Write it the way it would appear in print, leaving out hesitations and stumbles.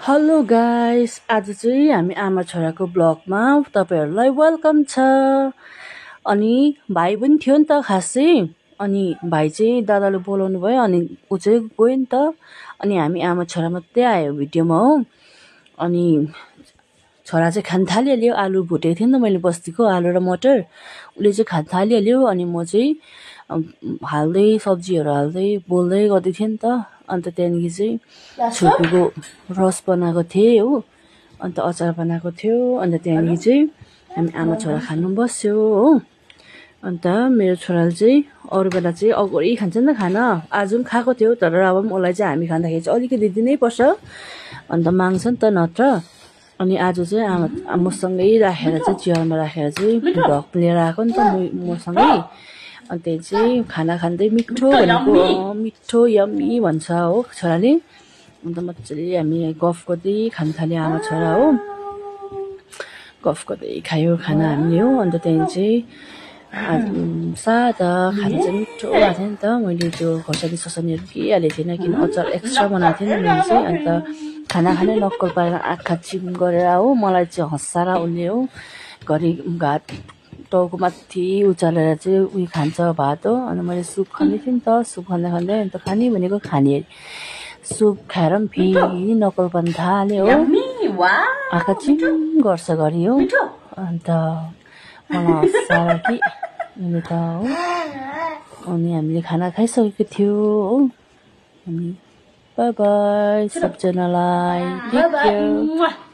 Hello guys, आज चाहिँ हामी आमा छोराको ब्लगमा तपाईहरुलाई वेलकम छ। अनि भाइ पनि थियो नि त खासै। अनि भाइ चाहिँ दादाले बोलाउनु भयो अनि उ चाहिँ गयो नि त। अनि हामी आमा छोरा मात्रै आयो भिडियोमा हो। अनि छोरा चाहिँ खान थालिहाल्यो, आलु भुटेको थिएँ नि त मैले बस्तीको आलु र मटर। उसले चाहिँ खान थालिहाल्यो अनि म चाहिँ हाल्दै सब्जीहरु हाल्दै बोल्दै गर्दै थिएँ नि त। अन्त त्यहाँदेखि चाहिँ छुर्पीको रस बनाएको थिएँ हो। अन्त अचार बनाएको थियो। अन्त त्यहाँदेखि चाहिँ हामी आमा छोरा खानु बस्यो हो। अन्त मेरो छोराले चाहिँ अरू बेला चाहिँ अगाडि खान्छ नि त खाना। आज पनि खाएको थियो, तर अब पनि उसलाई चाहिँ हामी खाँदाखेरि चाहिँ अलिकति दिनै पर्छ। अन्त माग्छ नि त नत्र। अनि आज चाहिँ मसँगै राखेर चाहिँ चेयरमा राखेर चाहिँ भ्लग लिएर आएको नि त मसँगै। अनि त्यही चाहिँ खाना खाँदै मिठो भनेको मिठो यम्मी भन्छ हो छोराले। अन्त मजाले हामी गफ गर्दै खान थाल्यो आमा छोरा हो। गफ गर्दै खायो खाना हामीले हो। अन्त त्यहाँदेखि चाहिँ सादा खाना चाहिँ मिठो भएको थियो नि त। मैले त्यो खोर्सानी सोर्सानीहरू केही हालेको थिएन, किन अचार एक्स्ट्रा बनाएको थिएँ नि मैले चाहिँ। अन्त खाना खाने नक्कल पारेर आँखा चिम गरेर हो मलाई चाहिँ हँसाएर उसले हो घरि घाट टाउको माथि उचालेर चाहिँ उयो खान्छ भात हो। अनि मैले सुप खाँदै थिएँ नि त। सुप खाँदा खाँदै अन्त खाने भनेको खाने सुप खाएर पनि फेरि नक्कल पार्न थाल्यो हो। आँखा चिम गर्छ घरि हो। अन्त मलाई हँसाएर कि उसले त हो। अनि हामीले खाना खाइसकेको थियो हो। अनि बाई बाई सबजनालाई टेक केयर।